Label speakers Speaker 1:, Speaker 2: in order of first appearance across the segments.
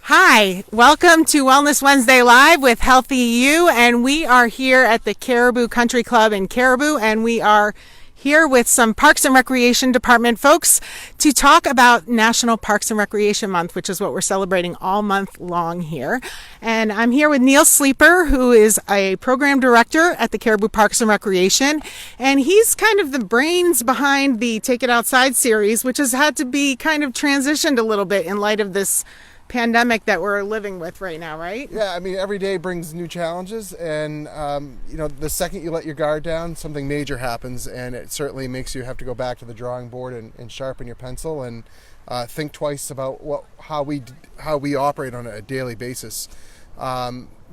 Speaker 1: Hi, welcome to Wellness Wednesday Live with Healthy You, and we are here at the Caribou Country Club in Caribou, and we are here with some Parks and Recreation Department folks to talk about National Parks and Recreation Month, which is what we're celebrating all month long here. And I'm here with Neal Sleeper, who is a program director at the Caribou Parks and Recreation, and he's kind of the brains behind the Take It Outside series, which has had to be kind of transitioned a little bit in light of this pandemic that we're living with right now, right?
Speaker 2: Yeah, I mean, every day brings new challenges, and the second you let your guard down, something major happens, and it certainly makes you have to go back to the drawing board and sharpen your pencil and think twice about how we operate on a daily basis.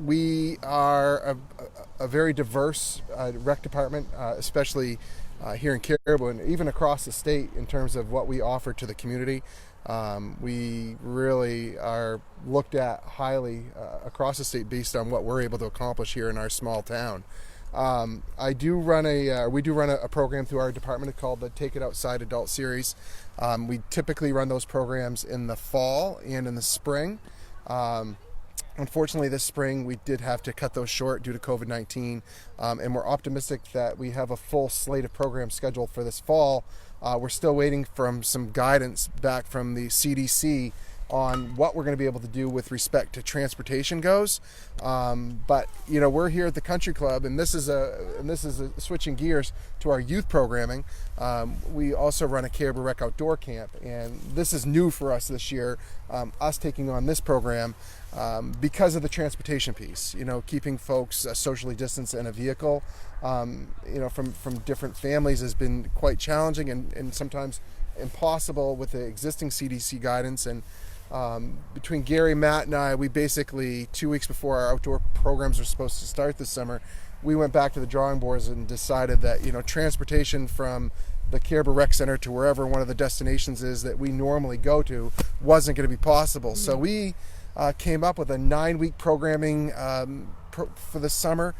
Speaker 2: We are a very diverse rec department, especially here in Caribou and even across the state in terms of what we offer to the community. We really are looked at highly across the state based on what we're able to accomplish here in our small town. We do run a program through our department called the Take It Outside Adult Series. We typically run those programs in the fall and in the spring. Unfortunately, this spring we did have to cut those short due to COVID-19, and we're optimistic that we have a full slate of programs scheduled for this fall. We're still waiting for some guidance back from the CDC on what we're going to be able to do with respect to transportation goes. But we're here at the Country Club, and this is switching gears to our youth programming. We also run a Caribou Rec Outdoor Camp, and this is new for us this year. Us taking on this program because of the transportation piece. Keeping folks socially distanced in a vehicle. From different families has been quite challenging and sometimes impossible with the existing CDC guidance. And between Gary, Matt, and I, we basically 2 weeks before our outdoor programs were supposed to start this summer, we went back to the drawing boards and decided that transportation from the Caribou Rec Center to wherever one of the destinations is that we normally go to wasn't going to be possible. So we came up with a 9-week programming for the summer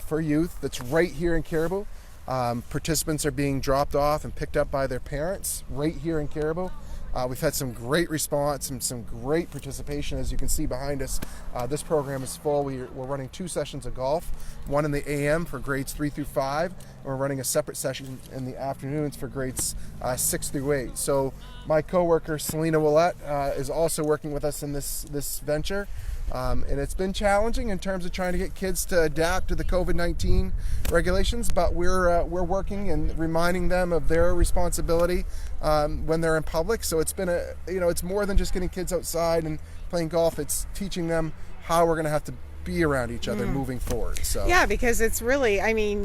Speaker 2: for youth that's right here in Caribou. Participants are being dropped off and picked up by their parents right here in Caribou. We've had some great response and some great participation. As you can see behind us, this program is full. We're running 2 sessions of golf, one in the AM for grades 3 through 5, and we're running a separate session in the afternoons for grades 6 through 8. So my coworker Selena Willette is also working with us in this venture. And it's been challenging in terms of trying to get kids to adapt to the COVID-19 regulations, but we're working and reminding them of their responsibility when they're in public. So it's been it's more than just getting kids outside and playing golf. It's teaching them how we're going to have to be around each other moving forward. So
Speaker 1: yeah, because it's really,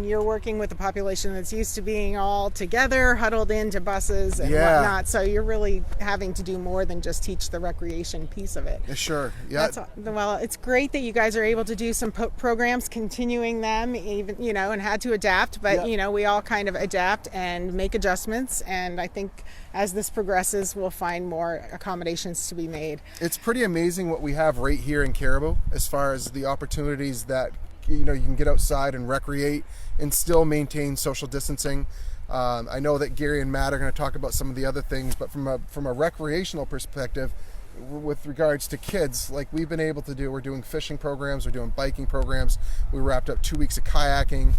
Speaker 1: you're working with a population that's used to being all together, huddled into buses and whatnot. So you're really having to do more than just teach the recreation piece of it.
Speaker 2: Sure. Yeah.
Speaker 1: Well, it's great that you guys are able to do some programs, continuing them, even and had to adapt. But we all kind of adapt and make adjustments. And I think as this progresses, we'll find more accommodations to be made.
Speaker 2: It's pretty amazing what we have right here in Caribou as far as the opportunities that you can get outside and recreate and still maintain social distancing. I know that Gary and Matt are going to talk about some of the other things, but from a recreational perspective, with regards to kids, like we've been able to do, we're doing fishing programs, we're doing biking programs. We wrapped up 2 weeks of kayaking.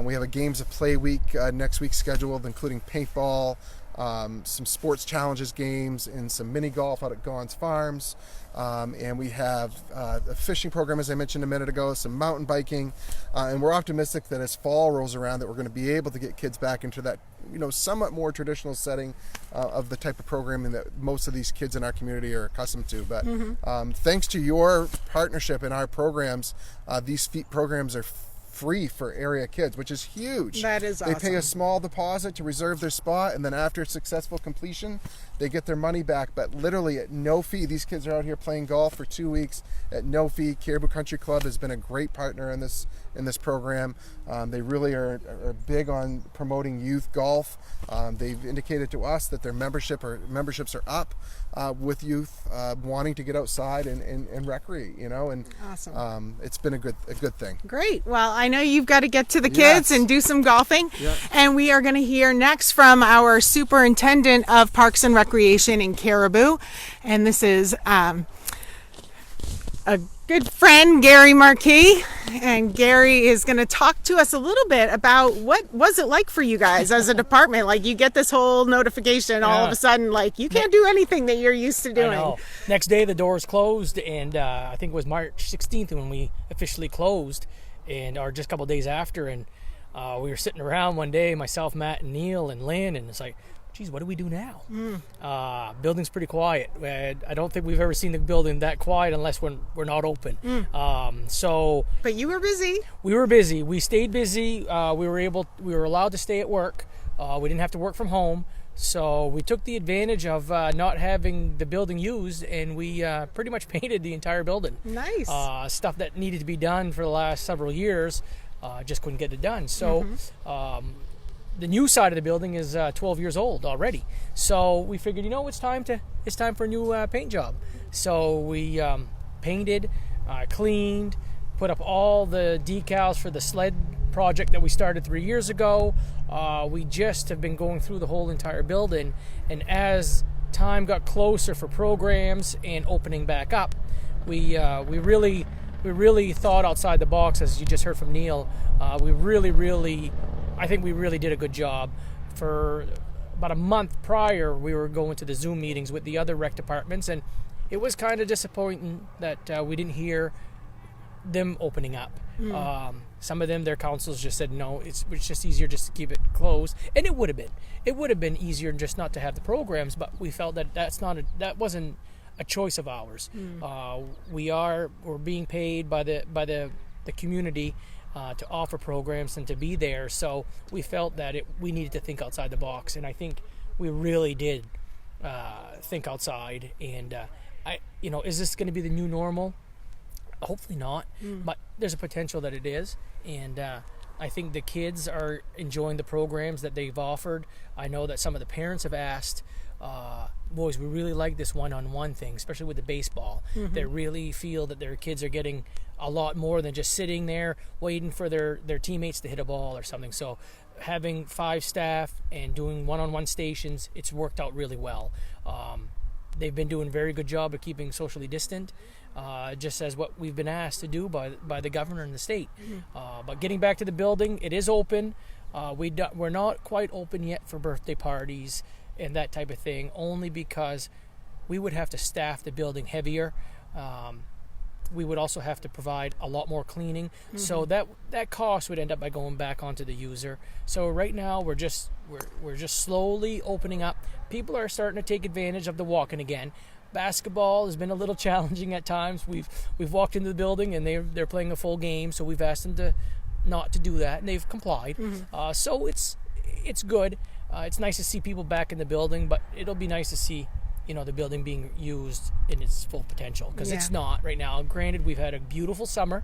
Speaker 2: We have a games of play week next week scheduled, including paintball, some sports challenges games, and some mini golf out at Gaughan's Farms. And we have a fishing program, as I mentioned a minute ago, some mountain biking, and we're optimistic that as fall rolls around that we're going to be able to get kids back into that somewhat more traditional setting of the type of programming that most of these kids in our community are accustomed to. But thanks to your partnership in our programs, these programs are free for area kids, which is huge.
Speaker 1: That is awesome.
Speaker 2: They pay a small deposit to reserve their spot, and then after successful completion, they get their money back, but literally at no fee. These kids are out here playing golf for 2 weeks at no fee. Caribou Country Club has been a great partner in this program. They really are big on promoting youth golf. They've indicated to us that their memberships are up with youth wanting to get outside and recreate. And
Speaker 1: awesome.
Speaker 2: It's been a good thing.
Speaker 1: Great. Well, I know you've got to get to the kids and do some golfing.
Speaker 2: Yep.
Speaker 1: And we are going to hear next from our superintendent of Parks and Recreation in Caribou. And this is a good friend, Gary Marquis, and Gary is going to talk to us a little bit about what was it like for you guys as a department. Like, you get this whole notification all of a sudden, like, you can't do anything that you're used to doing.
Speaker 3: I know. Next day the doors closed, and I think it was March 16th when we officially closed, or just a couple of days after, and we were sitting around one day, myself, Matt, and Neal, and Lynn, and it's like, geez, what do we do now? Building's pretty quiet. I don't think we've ever seen the building that quiet unless when we're not open.
Speaker 1: But you were busy.
Speaker 3: We were busy. We stayed busy. We were allowed to stay at work. We didn't have to work from home. So we took the advantage of not having the building used, and we pretty much painted the entire building.
Speaker 1: Nice.
Speaker 3: Stuff that needed to be done for the last several years, just couldn't get it done. So the new side of the building is 12 years old already. So we figured, it's time for a new paint job. So we painted, cleaned, put up all the decals for the sled project that we started 3 years ago. We just have been going through the whole entire building, and as time got closer for programs and opening back up, we really thought outside the box, as you just heard from Neal. I think we really did a good job. For about a month prior, we were going to the Zoom meetings with the other rec departments, and it was kind of disappointing that we didn't hear them opening up. Some of them, their councils just said, no, it's just easier just to keep it closed. And it would have been easier just not to have the programs, but we felt that that wasn't a choice of ours. We're being paid by the community to offer programs and to be there, so we felt that we needed to think outside the box, and I think we really did think outside. And is this going to be the new normal? Hopefully not, but there's a potential that it is, and I think the kids are enjoying the programs that they've offered. I know that some of the parents have asked, boys, we really like this one-on-one thing, especially with the baseball. They really feel that their kids are getting a lot more than just sitting there waiting for their teammates to hit a ball or something. So having 5 staff and doing one-on-one stations, it's worked out really well. They've been doing a very good job of keeping socially distant, just as what we've been asked to do by the governor and the state. But getting back to the building, it is open. We're not quite open yet for birthday parties and that type of thing, only because we would have to staff the building heavier. We would also have to provide a lot more cleaning, so that cost would end up by going back onto the user. So right now we're just slowly opening up. People are starting to take advantage of the walking again. Basketball has been a little challenging at times. We've walked into the building and they're playing a full game, so we've asked them to not to do that, and they've complied. So it's good. It's nice to see people back in the building, but it'll be nice to see the building being used in its full potential, because it's not right now. Granted, we've had a beautiful summer.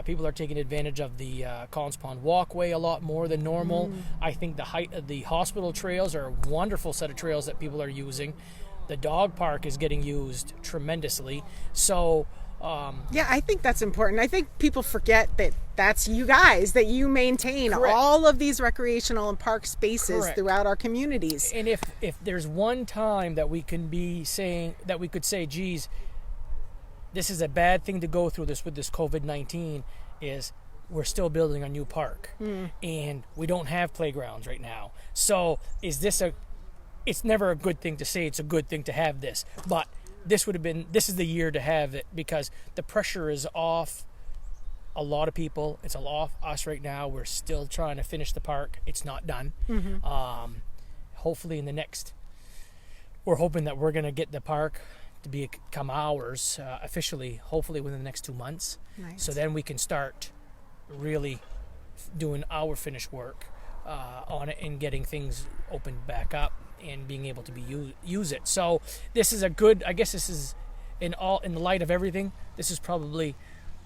Speaker 3: People are taking advantage of the Collins Pond walkway a lot more than normal. I think the height of the hospital trails are a wonderful set of trails that people are using. The dog park is getting used tremendously. So
Speaker 1: I think that's important. I think people forget that that's you guys, that you maintain all of these recreational and park spaces throughout our communities.
Speaker 3: And if there's one time that we can be saying that we could say, geez, this is a bad thing to go through this with this COVID-19, is we're still building a new park and we don't have playgrounds right now. So it's never a good thing to say it's a good thing to have this, but this is the year to have it, because the pressure is off a lot of people. It's off us right now. We're still trying to finish the park. It's not done. Hopefully we're hoping that we're going to get the park to become ours officially, hopefully within the next 2 months.
Speaker 1: Nice.
Speaker 3: So then we can start really doing our finished work on it and getting things opened back up and being able to use it. So this is a good, I guess this is in the light of everything, this is probably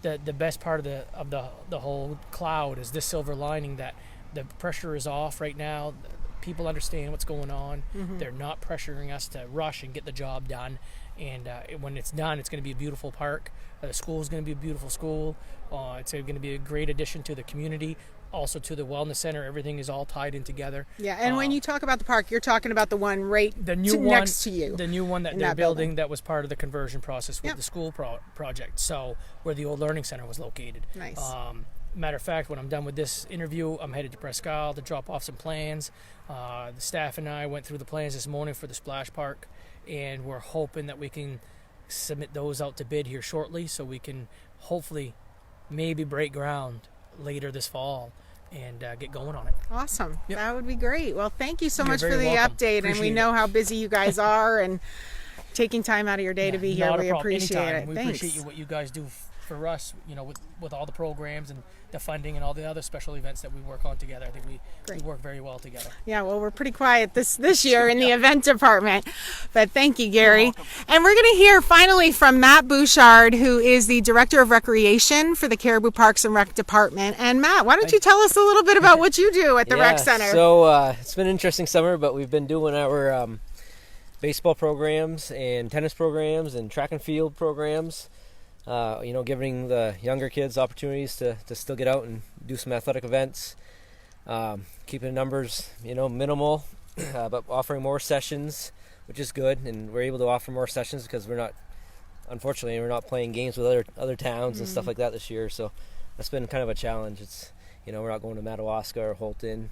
Speaker 3: the best part of the whole cloud, is this silver lining that the pressure is off right now. People understand what's going on. They're not pressuring us to rush and get the job done, And when it's done, it's going to be a beautiful park. The school is going to be a beautiful school. It's going to be a great addition to the community, also to the wellness center. Everything is all tied in together.
Speaker 1: Yeah, and when you talk about the park, you're talking about the one next to you.
Speaker 3: The new one that they're building that was part of the conversion process with the school project. So where the old learning center was located.
Speaker 1: Nice.
Speaker 3: Matter of fact, when I'm done with this interview, I'm headed to Presque Isle to drop off some plans. The staff and I went through the plans this morning for the splash park, and we're hoping that we can submit those out to bid here shortly, so we can hopefully maybe break ground later this fall and get going on it.
Speaker 1: Awesome.
Speaker 3: Yep.
Speaker 1: That would be great. Well, thank you so
Speaker 3: You're
Speaker 1: much for
Speaker 3: very
Speaker 1: the
Speaker 3: welcome.
Speaker 1: update.
Speaker 3: Appreciate
Speaker 1: and we
Speaker 3: it.
Speaker 1: know how busy you guys are and taking time out of your day to be here.
Speaker 3: Not a
Speaker 1: We
Speaker 3: problem.
Speaker 1: appreciate
Speaker 3: Anytime.
Speaker 1: it.
Speaker 3: We
Speaker 1: Thanks.
Speaker 3: appreciate what you guys do for us, with all the programs and the funding and all the other special events that we work on together. I think we work very well together.
Speaker 1: Yeah, well, we're pretty quiet this year in the event department, but thank you, Gary. And we're going to hear finally from Matt Bouchard, who is the Director of Recreation for the Caribou Parks and Rec Department. And Matt, why don't you tell us a little bit about what you do at the Rec Center?
Speaker 4: So it's been an interesting summer, but we've been doing our baseball programs and tennis programs and track and field programs. Giving the younger kids opportunities to still get out and do some athletic events, keeping the numbers, minimal, but offering more sessions, which is good. And we're able to offer more sessions because unfortunately, we're not playing games with other towns and stuff like that this year. So that's been kind of a challenge. It's, we're not going to Madawaska or Holton.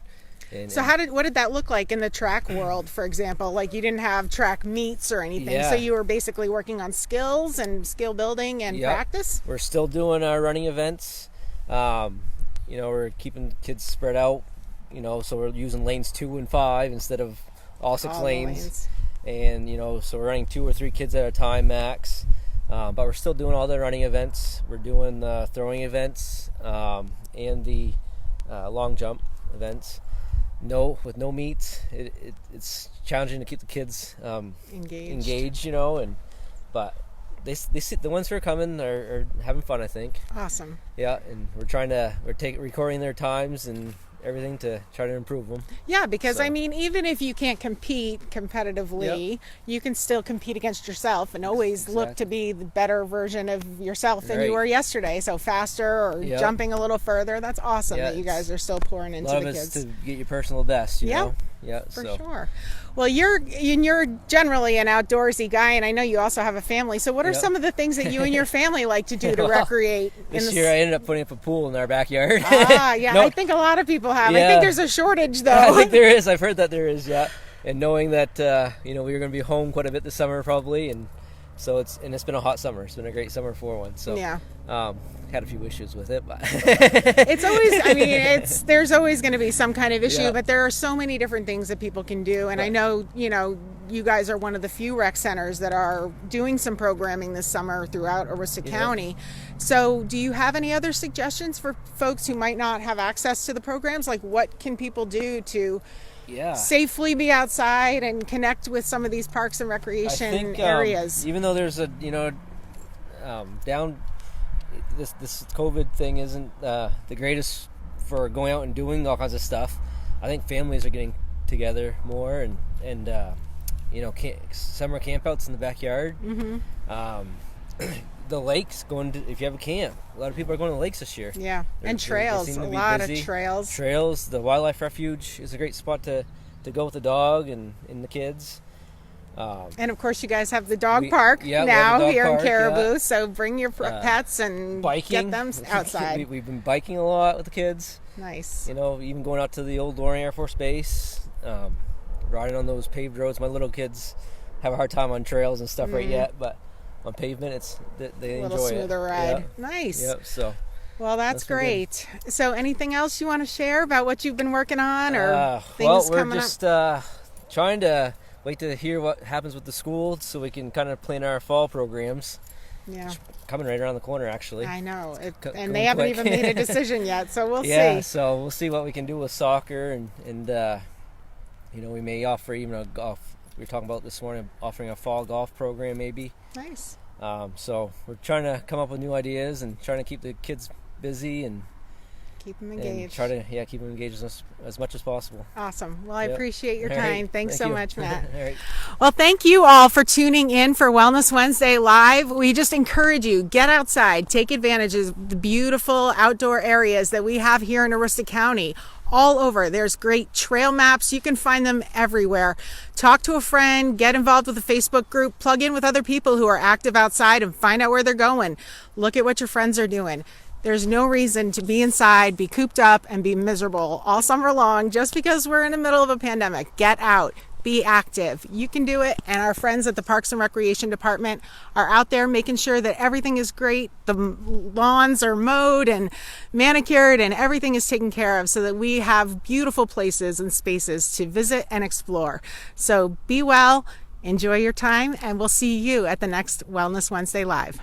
Speaker 1: So what did that look like in the track world, for example? Like you didn't have track meets or anything, so you were basically working on skills and skill building and practice?
Speaker 4: We're still doing our running events. We're keeping kids spread out, so we're using lanes 2 and 5 instead of all 6 lanes. And, so we're running 2 or 3 kids at a time max. But we're still doing all the running events. We're doing the throwing events and the long jump events. With no meets, it's challenging to keep the kids engaged, but the ones who are coming are having fun, I think.
Speaker 1: Awesome.
Speaker 4: Yeah, and we're recording their times and everything to try to improve them.
Speaker 1: Yeah, because even if you can't compete competitively, you can still compete against yourself and always look to be the better version of yourself than you were yesterday. So faster or jumping a little further. That's awesome that you guys are still pouring into the kids.
Speaker 4: To get your personal best, you know? Yeah,
Speaker 1: for sure. Well, you're generally an outdoorsy guy, and I know you also have a family. So what are some of the things that you and your family like to do to recreate?
Speaker 4: This year I ended up putting up a pool in our backyard.
Speaker 1: I think a lot of people have. I think there's a shortage, though.
Speaker 4: I think there is. I've heard that there is, And knowing that, we were going to be home quite a bit this summer probably, and so it's been a hot summer. It's been a great summer for one. So had a few issues with it, but
Speaker 1: it's always, there's always going to be some kind of issue, but there are so many different things that people can do. And I know, you guys are one of the few rec centers that are doing some programming this summer throughout Aroostook County. So do you have any other suggestions for folks who might not have access to the programs? Like what can people do to safely be outside and connect with some of these parks and recreation areas?
Speaker 4: Even though there's this COVID thing isn't the greatest for going out and doing all kinds of stuff, I think families are getting together more and summer campouts in the backyard. The lakes, if you have a camp, a lot of people are going to the lakes this year.
Speaker 1: And trails, a lot of trails.
Speaker 4: The wildlife refuge is a great spot to go with the dog and the kids.
Speaker 1: And of course you guys have the dog park now here in Caribou, so bring your pets and
Speaker 4: biking.
Speaker 1: Get them outside.
Speaker 4: We've been biking a lot with the kids.
Speaker 1: Nice.
Speaker 4: Even going out to the old Loring Air Force Base, riding on those paved roads. My little kids have a hard time on trails and stuff right yet, but on pavement they enjoy it.
Speaker 1: A little smoother ride. Nice.
Speaker 4: Yep, so
Speaker 1: well, that's great. So anything else you want to share about what you've been working on or things coming up?
Speaker 4: We're just trying to wait to hear what happens with the school so we can kind of plan our fall programs. Coming right around the corner, actually.
Speaker 1: I know. And they haven't even made a decision yet, so we'll see.
Speaker 4: Yeah, so we'll see what we can do with soccer and we may offer even a golf. We were talking about this morning, offering a fall golf program maybe.
Speaker 1: Nice.
Speaker 4: So we're trying to come up with new ideas and trying to keep the kids busy and
Speaker 1: Keep them
Speaker 4: and
Speaker 1: engaged.
Speaker 4: try to keep them engaged as much as possible.
Speaker 1: Awesome. Well, I
Speaker 4: Yep.
Speaker 1: appreciate your
Speaker 4: All
Speaker 1: time.
Speaker 4: right.
Speaker 1: Thanks
Speaker 4: Thank
Speaker 1: so
Speaker 4: you.
Speaker 1: much, Matt.
Speaker 4: All right.
Speaker 1: Well, thank you all for tuning in for Wellness Wednesday Live. We just encourage you, get outside, take advantage of the beautiful outdoor areas that we have here in Aroostook County. All over. There's great trail maps. You can find them everywhere. Talk to a friend, get involved with a Facebook group, plug in with other people who are active outside and find out where they're going. Look at what your friends are doing. There's no reason to be inside, be cooped up, and be miserable all summer long just because we're in the middle of a pandemic. Get out. Be active. You can do it, and our friends at the Parks and Recreation Department are out there making sure that everything is great. The lawns are mowed and manicured, and everything is taken care of so that we have beautiful places and spaces to visit and explore. So be well, enjoy your time, and we'll see you at the next Wellness Wednesday Live.